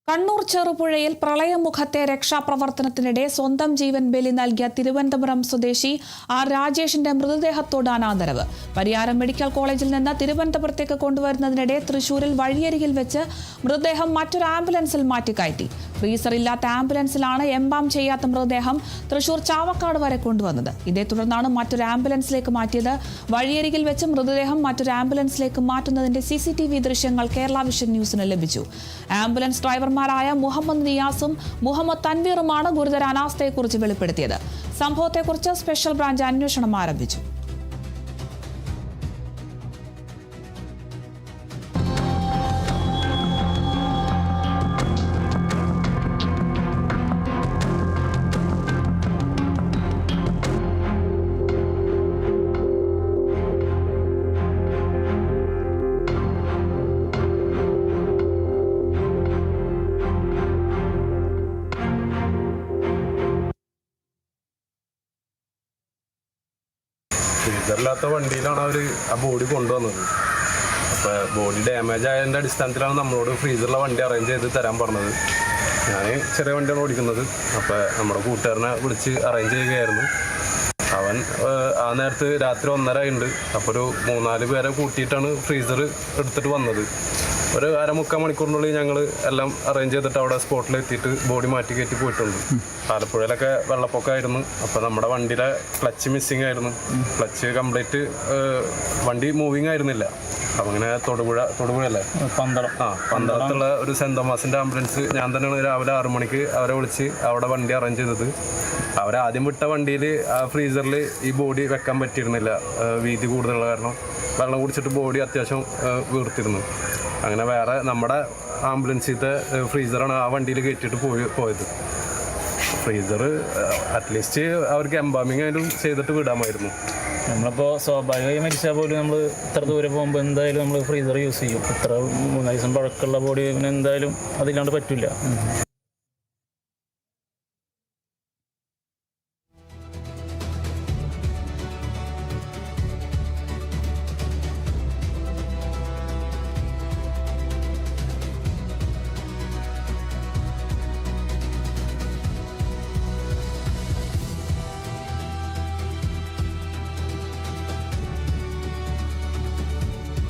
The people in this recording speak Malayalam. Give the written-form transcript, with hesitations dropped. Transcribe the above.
കണ്ണൂർ ചെറുപുഴയിൽ പ്രളയമുഖത്തെ രക്ഷാപ്രവർത്തനത്തിനിടെ സ്വന്തം ജീവൻ ബലി നൽകിയ തിരുവനന്തപുരം സ്വദേശി ആർ രാജേഷിന്റെ മൃതദേഹത്തോട് അനാദരവ്. പരിയാരം മെഡിക്കൽ കോളേജിൽ നിന്ന് തിരുവനന്തപുരത്തേക്ക് കൊണ്ടുവരുന്നതിനിടെ തൃശൂരിൽ വഴിയരികിൽ വെച്ച് മൃതദേഹം മറ്റൊരു ആംബുലൻസിൽ മാറ്റിക്കയറ്റി. ഫ്രീസറില്ലാത്ത ആംബുലൻസിലാണ് എംബാം ചെയ്യാത്ത മൃതദേഹം തൃശൂർ ചാവക്കാട് വരെ കൊണ്ടുവന്നത്. ഇതേ തുടർന്നാണ് മറ്റൊരു ആംബുലൻസിലേക്ക് മാറ്റിയത്. വഴിയരികിൽ വെച്ച് മൃതദേഹം മറ്റൊരു ആംബുലൻസിലേക്ക് മാറ്റുന്നതിന്റെ CCTV ദൃശ്യങ്ങൾ കേരള വിഷൻ ന്യൂസിന് ലഭിച്ചു. ആംബുലൻസ് ഡ്രൈവർമാരായ മുഹമ്മദ് നിയാസും മുഹമ്മദ് തൻവീറുമാണ് ഗുരുതര അനാസ്ഥയെക്കുറിച്ച് വെളിപ്പെടുത്തിയത്. സംഭവത്തെക്കുറിച്ച് സ്പെഷ്യൽ ബ്രാഞ്ച് അന്വേഷണം ആരംഭിച്ചു. ഫ്രീസറില്ലാത്ത വണ്ടിയിലാണ് അവർ ആ ബോഡി കൊണ്ടുവന്നത്. അപ്പോൾ ബോഡി ഡാമേജ് ആയതിൻ്റെ അടിസ്ഥാനത്തിലാണ് നമ്മളോട് ഫ്രീസറിലെ വണ്ടി അറേഞ്ച് ചെയ്ത് തരാൻ പറഞ്ഞത്. ഞാൻ ചെറിയ വണ്ടിയാണ് ഓടിക്കുന്നത്. അപ്പോൾ നമ്മുടെ കൂട്ടുകാരനെ വിളിച്ച് അറേഞ്ച് ചെയ്യുകയായിരുന്നു. അവൻ ആ നേരത്ത് രാത്രി 1:30 ഉണ്ട്. അപ്പോൾ ഒരു 3-4 പേരെ കൂട്ടിയിട്ടാണ് ഫ്രീസർ എടുത്തിട്ട് വന്നത്. ഒരു 1/2-3 മണിക്കൂറിനുള്ളിൽ ഞങ്ങൾ എല്ലാം അറേഞ്ച് ചെയ്തിട്ട് അവിടെ സ്പോട്ടിൽ എത്തിയിട്ട് ബോഡി മാറ്റി കയറ്റി പോയിട്ടുണ്ട്. ആലപ്പുഴയിലൊക്കെ വെള്ളപ്പൊക്കമായിരുന്നു. അപ്പോൾ നമ്മുടെ വണ്ടിയുടെ ക്ലച്ച് മിസ്സിങ് ആയിരുന്നു. ക്ലച്ച് കംപ്ലീറ്റ് വണ്ടി മൂവിങ് ആയിരുന്നില്ല. അപ്പം അങ്ങനെ തൊടുപുഴയല്ലേ പന്തളത്തുള്ള ഒരു സെൻറ് തോമസിൻ്റെ ആംബുലൻസ് ഞാൻ തന്നെയാണ് രാവിലെ 6 മണിക്ക് അവരെ വിളിച്ച് അവിടെ വണ്ടി അറേഞ്ച് ചെയ്തത്. അവരാദ്യം വിട്ട വണ്ടിയിൽ ആ ഫ്രീസറിൽ ഈ ബോഡി വെക്കാൻ പറ്റിയിരുന്നില്ല. വീതി കൂടുതലുള്ള കാരണം വെള്ളം കുടിച്ചിട്ട് ബോഡി അത്യാവശ്യം വീർത്തിരുന്നു. അങ്ങനെ വേറെ നമ്മുടെ ആംബുലൻസിലത്തെ ഫ്രീസറാണ് ആ വണ്ടിയിൽ കയറ്റിയിട്ട് പോയത്. ഫ്രീസർ അറ്റ്ലീസ്റ്റ് അവർക്ക് എംബാമിങ് ആയാലും ചെയ്തിട്ട് വിടാമായിരുന്നു. നമ്മളിപ്പോൾ സ്വാഭാവികമായി മരിച്ചാൽ പോലും നമ്മൾ ഇത്ര ദൂരെ പോകുമ്പോൾ എന്തായാലും നമ്മൾ ഫ്രീസർ യൂസ് ചെയ്യും. ഇത്ര 3 ദിവസം പഴക്കമുള്ള ബോഡി പിന്നെ എന്തായാലും അതില്ലാണ്ട് പറ്റില്ല.